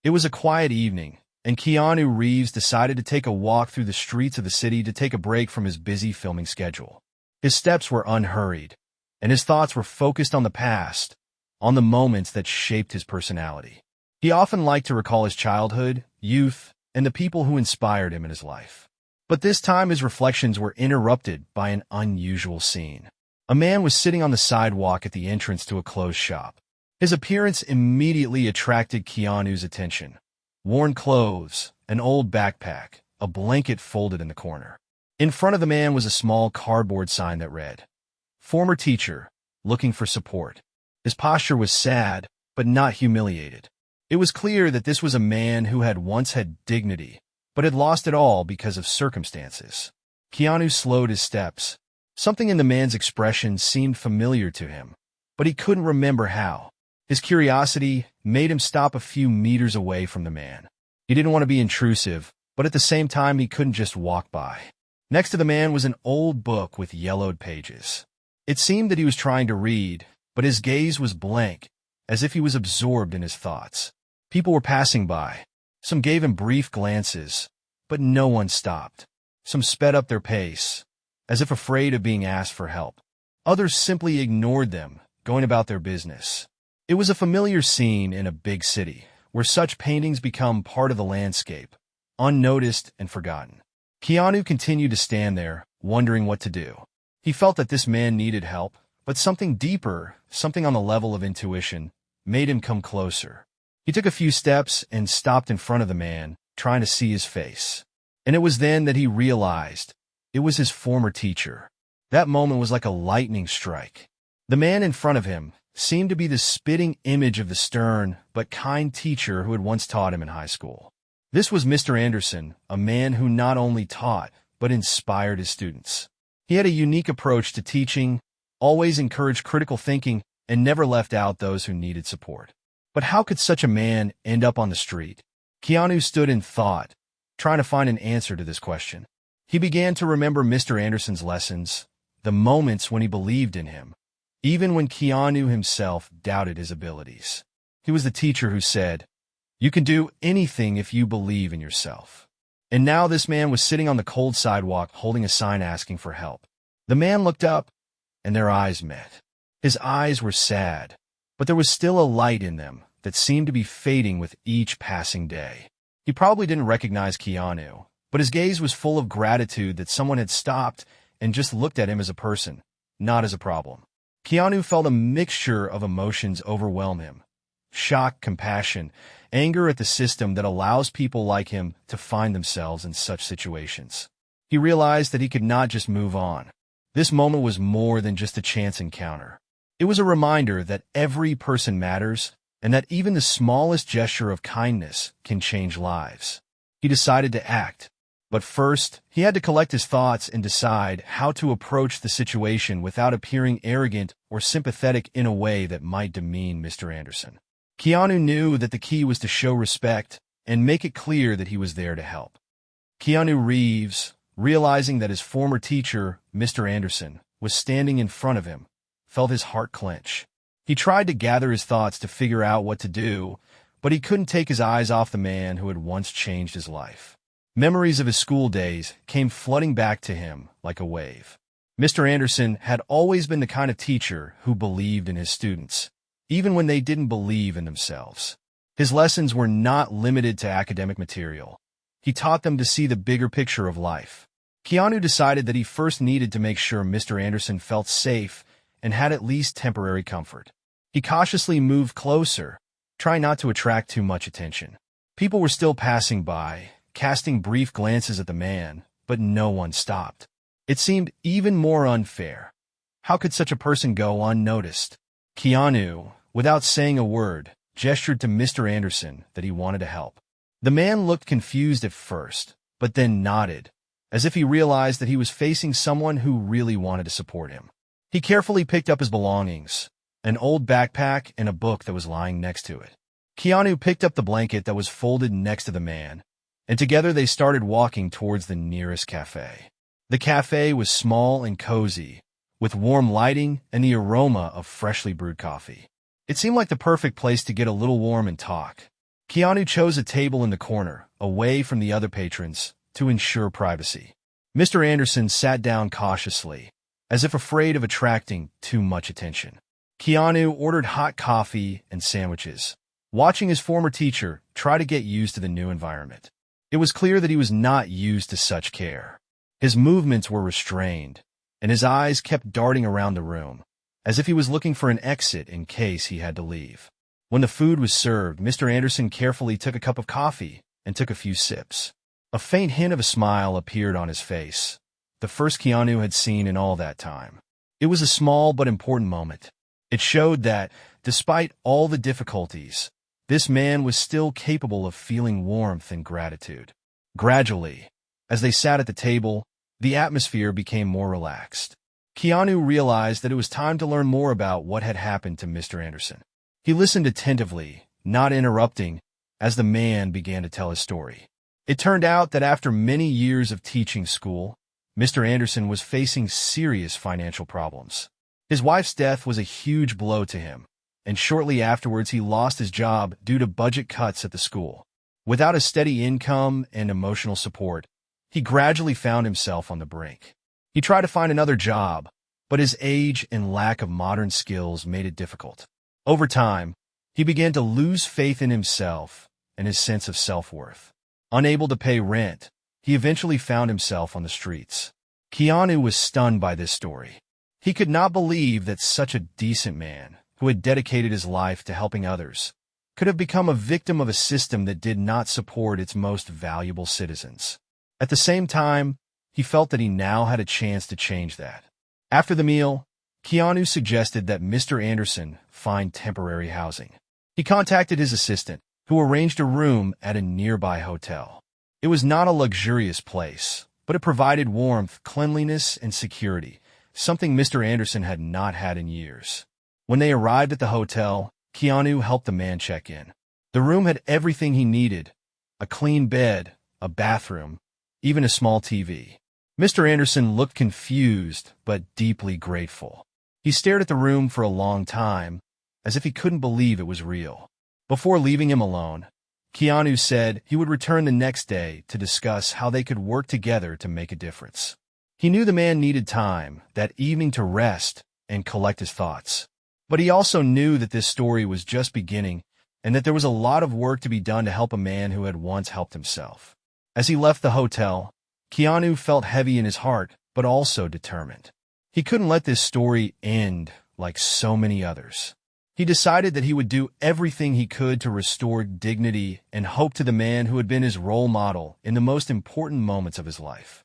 It was a quiet evening, and Keanu Reeves decided to take a walk through the streets of the city to take a break from his busy filming schedule. His steps were unhurried, and his thoughts were focused on the past, on the moments that shaped his personality. He often liked to recall his childhood, youth, and the people who inspired him in his life. But this time his reflections were interrupted by an unusual scene. A man was sitting on the sidewalk at the entrance to a closed shop. His appearance immediately attracted Keanu's attention. Worn clothes, an old backpack, a blanket folded in the corner. In front of the man was a small cardboard sign that read, "Former teacher, looking for support." His posture was sad, but not humiliated. It was clear that this was a man who had once had dignity, but had lost it all because of circumstances. Keanu slowed his steps. Something in the man's expression seemed familiar to him, but he couldn't remember how. His curiosity made him stop a few meters away from the man. He didn't want to be intrusive, but at the same time he couldn't just walk by. Next to the man was an old book with yellowed pages. It seemed that he was trying to read, but his gaze was blank, as if he was absorbed in his thoughts. People were passing by. Some gave him brief glances, but no one stopped. Some sped up their pace, as if afraid of being asked for help. Others simply ignored them, going about their business. It was a familiar scene in a big city, where such paintings become part of the landscape, unnoticed and forgotten. Keanu continued to stand there, wondering what to do. He felt that this man needed help, but something deeper, something on the level of intuition, made him come closer. He took a few steps and stopped in front of the man, trying to see his face. And it was then that he realized it was his former teacher. That moment was like a lightning strike. The man in front of him seemed to be the spitting image of the stern but kind teacher who had once taught him in high school. This was Mr. Anderson, a man who not only taught, but inspired his students. He had a unique approach to teaching, always encouraged critical thinking, and never left out those who needed support. But how could such a man end up on the street? Keanu stood in thought, trying to find an answer to this question. He began to remember Mr. Anderson's lessons, the moments when he believed in him, even when Keanu himself doubted his abilities. He was the teacher who said, "You can do anything if you believe in yourself." And now this man was sitting on the cold sidewalk holding a sign asking for help. The man looked up, and their eyes met. His eyes were sad, but there was still a light in them that seemed to be fading with each passing day. He probably didn't recognize Keanu, but his gaze was full of gratitude that someone had stopped and just looked at him as a person, not as a problem. Keanu felt a mixture of emotions overwhelm him. Shock, compassion, anger at the system that allows people like him to find themselves in such situations. He realized that he could not just move on. This moment was more than just a chance encounter. It was a reminder that every person matters, and that even the smallest gesture of kindness can change lives. He decided to act. But first, he had to collect his thoughts and decide how to approach the situation without appearing arrogant or sympathetic in a way that might demean Mr. Anderson. Keanu knew that the key was to show respect and make it clear that he was there to help. Keanu Reeves, realizing that his former teacher, Mr. Anderson, was standing in front of him, felt his heart clench. He tried to gather his thoughts to figure out what to do, but he couldn't take his eyes off the man who had once changed his life. Memories of his school days came flooding back to him like a wave. Mr. Anderson had always been the kind of teacher who believed in his students, even when they didn't believe in themselves. His lessons were not limited to academic material. He taught them to see the bigger picture of life. Keanu decided that he first needed to make sure Mr. Anderson felt safe and had at least temporary comfort. He cautiously moved closer, trying not to attract too much attention. People were still passing by, casting brief glances at the man, but no one stopped. It seemed even more unfair. How could such a person go unnoticed? Keanu, without saying a word, gestured to Mr. Anderson that he wanted to help. The man looked confused at first, but then nodded, as if he realized that he was facing someone who really wanted to support him. He carefully picked up his belongings, an old backpack and a book that was lying next to it. Keanu picked up the blanket that was folded next to the man, and together they started walking towards the nearest cafe. The cafe was small and cozy, with warm lighting and the aroma of freshly brewed coffee. It seemed like the perfect place to get a little warm and talk. Keanu chose a table in the corner, away from the other patrons, to ensure privacy. Mr. Anderson sat down cautiously, as if afraid of attracting too much attention. Keanu ordered hot coffee and sandwiches, watching his former teacher try to get used to the new environment. It was clear that he was not used to such care. His movements were restrained, and his eyes kept darting around the room, as if he was looking for an exit in case he had to leave. When the food was served, Mr. Anderson carefully took a cup of coffee and took a few sips. A faint hint of a smile appeared on his face, the first Keanu had seen in all that time. It was a small but important moment. It showed that, despite all the difficulties, this man was still capable of feeling warmth and gratitude. Gradually, as they sat at the table, the atmosphere became more relaxed. Keanu realized that it was time to learn more about what had happened to Mr. Anderson. He listened attentively, not interrupting, as the man began to tell his story. It turned out that after many years of teaching school, Mr. Anderson was facing serious financial problems. His wife's death was a huge blow to him, and shortly afterwards he lost his job due to budget cuts at the school. Without a steady income and emotional support, he gradually found himself on the brink. He tried to find another job, but his age and lack of modern skills made it difficult. Over time, he began to lose faith in himself and his sense of self-worth. Unable to pay rent, he eventually found himself on the streets. Keanu was stunned by this story. He could not believe that such a decent man, who had dedicated his life to helping others, could have become a victim of a system that did not support its most valuable citizens. At the same time, he felt that he now had a chance to change that. After the meal, Keanu suggested that Mr. Anderson find temporary housing. He contacted his assistant, who arranged a room at a nearby hotel. It was not a luxurious place, but it provided warmth, cleanliness, and security, something Mr. Anderson had not had in years. When they arrived at the hotel, Keanu helped the man check in. The room had everything he needed: a clean bed, a bathroom, even a small TV. Mr. Anderson looked confused but deeply grateful. He stared at the room for a long time, as if he couldn't believe it was real. Before leaving him alone, Keanu said he would return the next day to discuss how they could work together to make a difference. He knew the man needed time that evening to rest and collect his thoughts. But he also knew that this story was just beginning and that there was a lot of work to be done to help a man who had once helped himself. As he left the hotel, Keanu felt heavy in his heart, but also determined. He couldn't let this story end like so many others. He decided that he would do everything he could to restore dignity and hope to the man who had been his role model in the most important moments of his life.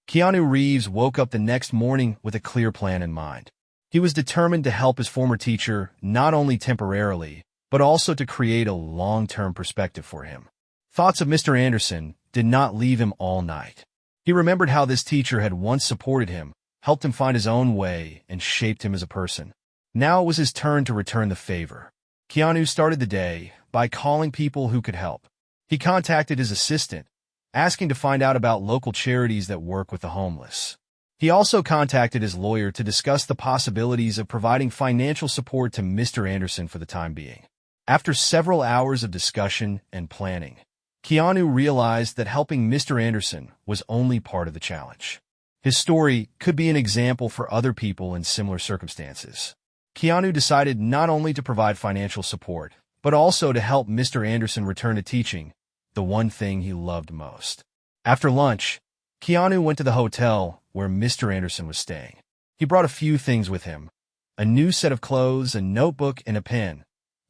Keanu Reeves woke up the next morning with a clear plan in mind. He was determined to help his former teacher not only temporarily, but also to create a long-term perspective for him. Thoughts of Mr. Anderson did not leave him all night. He remembered how this teacher had once supported him, helped him find his own way, and shaped him as a person. Now it was his turn to return the favor. Keanu started the day by calling people who could help. He contacted his assistant, asking to find out about local charities that work with the homeless. He also contacted his lawyer to discuss the possibilities of providing financial support to Mr. Anderson for the time being. After several hours of discussion and planning, Keanu realized that helping Mr. Anderson was only part of the challenge. His story could be an example for other people in similar circumstances. Keanu decided not only to provide financial support, but also to help Mr. Anderson return to teaching, the one thing he loved most. After lunch, Keanu went to the hotel where Mr. Anderson was staying. He brought a few things with him: a new set of clothes, a notebook, and a pen,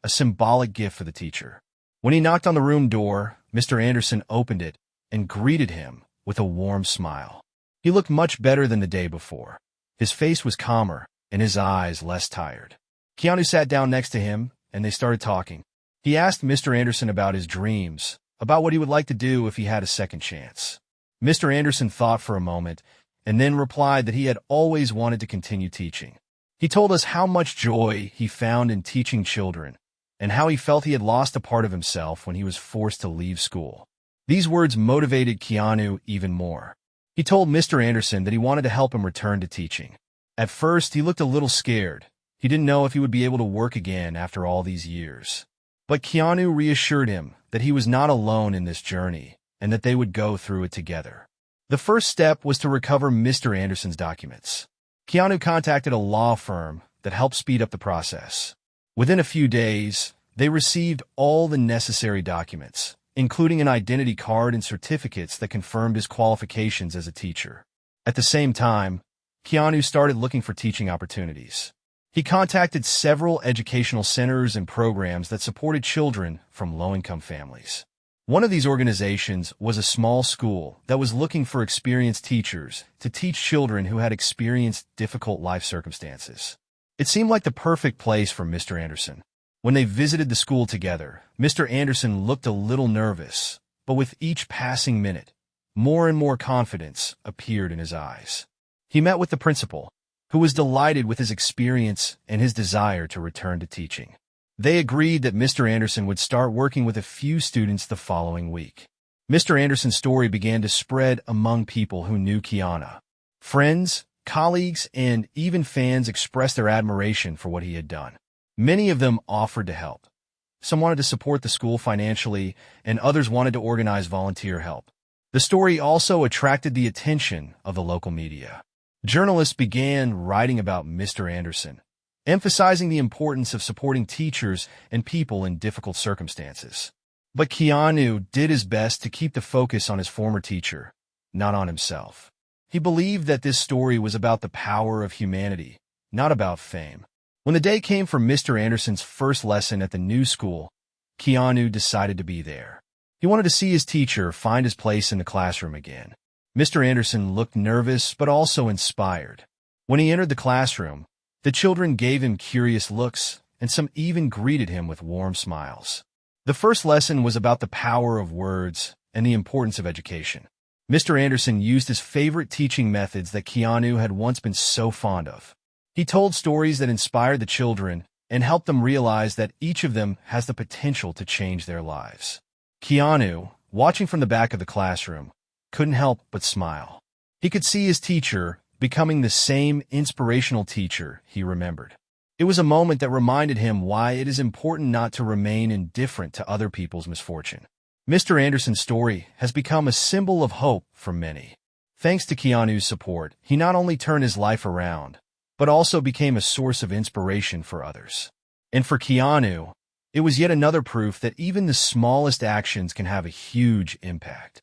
a symbolic gift for the teacher. When he knocked on the room door, Mr. Anderson opened it and greeted him with a warm smile. He looked much better than the day before. His face was calmer, and his eyes less tired. Keanu sat down next to him, and they started talking. He asked Mr. Anderson about his dreams, about what he would like to do if he had a second chance. Mr. Anderson thought for a moment, and then replied that he had always wanted to continue teaching. He told us how much joy he found in teaching children, and how he felt he had lost a part of himself when he was forced to leave school. These words motivated Keanu even more. He told Mr. Anderson that he wanted to help him return to teaching. At first, he looked a little scared. He didn't know if he would be able to work again after all these years. But Keanu reassured him that he was not alone in this journey and that they would go through it together. The first step was to recover Mr. Anderson's documents. Keanu contacted a law firm that helped speed up the process. Within a few days, they received all the necessary documents, including an identity card and certificates that confirmed his qualifications as a teacher. At the same time, Keanu started looking for teaching opportunities. He contacted several educational centers and programs that supported children from low-income families. One of these organizations was a small school that was looking for experienced teachers to teach children who had experienced difficult life circumstances. It seemed like the perfect place for Mr. Anderson. When they visited the school together, Mr. Anderson looked a little nervous, but with each passing minute, more and more confidence appeared in his eyes. He met with the principal, who was delighted with his experience and his desire to return to teaching. They agreed that Mr. Anderson would start working with a few students the following week. Mr. Anderson's story began to spread among people who knew Keanu. Friends, colleagues, and even fans expressed their admiration for what he had done. Many of them offered to help. Some wanted to support the school financially, and others wanted to organize volunteer help. The story also attracted the attention of the local media. Journalists began writing about Mr. Anderson, emphasizing the importance of supporting teachers and people in difficult circumstances. But Keanu did his best to keep the focus on his former teacher, not on himself. He believed that this story was about the power of humanity, not about fame. When the day came for Mr. Anderson's first lesson at the new school, Keanu decided to be there. He wanted to see his teacher find his place in the classroom again. Mr. Anderson looked nervous but also inspired. When he entered the classroom, the children gave him curious looks, and some even greeted him with warm smiles. The first lesson was about the power of words and the importance of education. Mr. Anderson used his favorite teaching methods that Keanu had once been so fond of. He told stories that inspired the children and helped them realize that each of them has the potential to change their lives. Keanu, watching from the back of the classroom, couldn't help but smile. He could see his teacher becoming the same inspirational teacher he remembered. It was a moment that reminded him why it is important not to remain indifferent to other people's misfortune. Mr. Anderson's story has become a symbol of hope for many. Thanks to Keanu's support, he not only turned his life around, but also became a source of inspiration for others. And for Keanu, it was yet another proof that even the smallest actions can have a huge impact.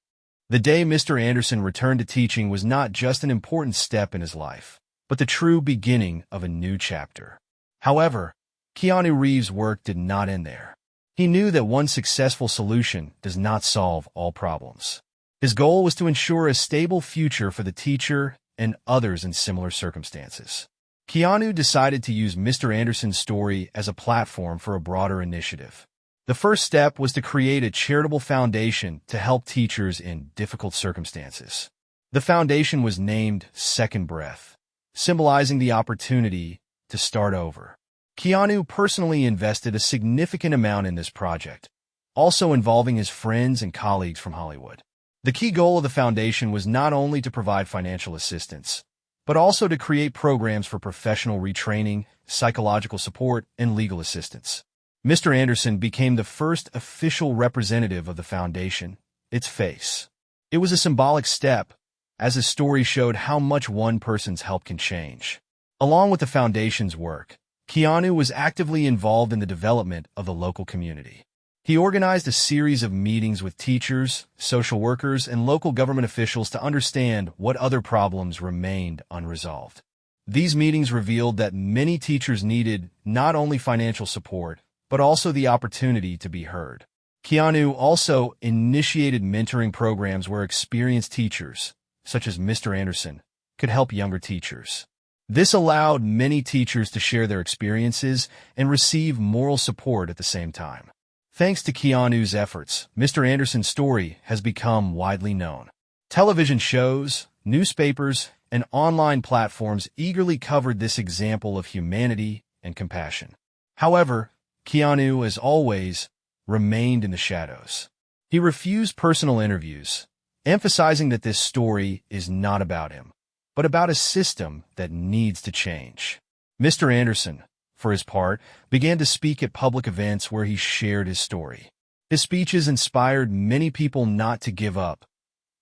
The day Mr. Anderson returned to teaching was not just an important step in his life, but the true beginning of a new chapter. However, Keanu Reeves' work did not end there. He knew that one successful solution does not solve all problems. His goal was to ensure a stable future for the teacher and others in similar circumstances. Keanu decided to use Mr. Anderson's story as a platform for a broader initiative. The first step was to create a charitable foundation to help teachers in difficult circumstances. The foundation was named Second Breath, symbolizing the opportunity to start over. Keanu personally invested a significant amount in this project, also involving his friends and colleagues from Hollywood. The key goal of the foundation was not only to provide financial assistance, but also to create programs for professional retraining, psychological support, and legal assistance. Mr. Anderson became the first official representative of the foundation, its face. It was a symbolic step, as his story showed how much one person's help can change. Along with the foundation's work, Keanu was actively involved in the development of the local community. He organized a series of meetings with teachers, social workers, and local government officials to understand what other problems remained unresolved. These meetings revealed that many teachers needed not only financial support, but also the opportunity to be heard. Keanu also initiated mentoring programs where experienced teachers, such as Mr. Anderson, could help younger teachers. This allowed many teachers to share their experiences and receive moral support at the same time. Thanks to Keanu's efforts, Mr. Anderson's story has become widely known. Television shows, newspapers, and online platforms eagerly covered this example of humanity and compassion. However, Keanu, as always, remained in the shadows. He refused personal interviews, emphasizing that this story is not about him, but about a system that needs to change. Mr. Anderson, for his part, began to speak at public events where he shared his story. His speeches inspired many people not to give up,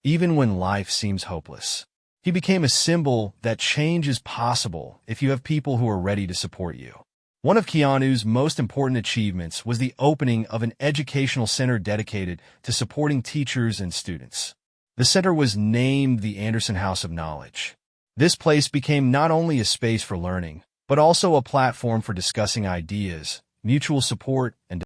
even when life seems hopeless. He became a symbol that change is possible if you have people who are ready to support you. One of Keanu's most important achievements was the opening of an educational center dedicated to supporting teachers and students. The center was named the Anderson House of Knowledge. This place became not only a space for learning, but also a platform for discussing ideas, mutual support, and